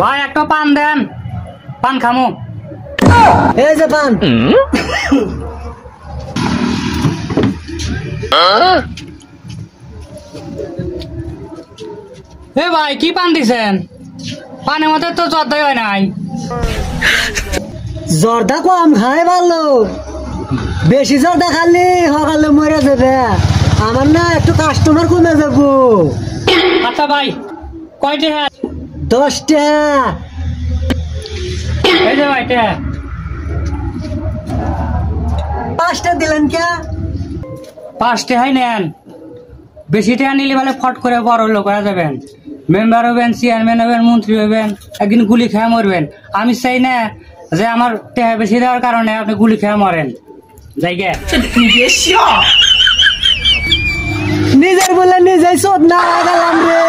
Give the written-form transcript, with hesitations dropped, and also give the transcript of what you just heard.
ভাই একটা পান দেন, পান খামু। এই যে পান। এ ভাই কি পান দিছেন? পানের মধ্যে তো জর্দাই হয় নাই। জর্দা কম খাই ভালো, বেশি জর্দা খালি সকালে মরে যাবে। আমার না একটু কাস্টমার কমে যাবো। আচ্ছা ভাই কয়টা? 10টা। এই যে ভাই 5টা দিলেন কে? 5টা হয় নেন, বেশি টাকা নিলে বলে ফট করে বড় লোক হয়ে যাবেন, মেম্বার হবেন, চেয়ারম্যান হবেন, মন্ত্রী হবেন, একদিন গুলি খেয়ে মরবেন। আমি চাই না যে আমার টাকা বেশি দেওয়ার কারণে আপনি গুলি খেয়ে মরেন। জায়গা নিজের বলে নিজেই শোধ না গেলাম রে।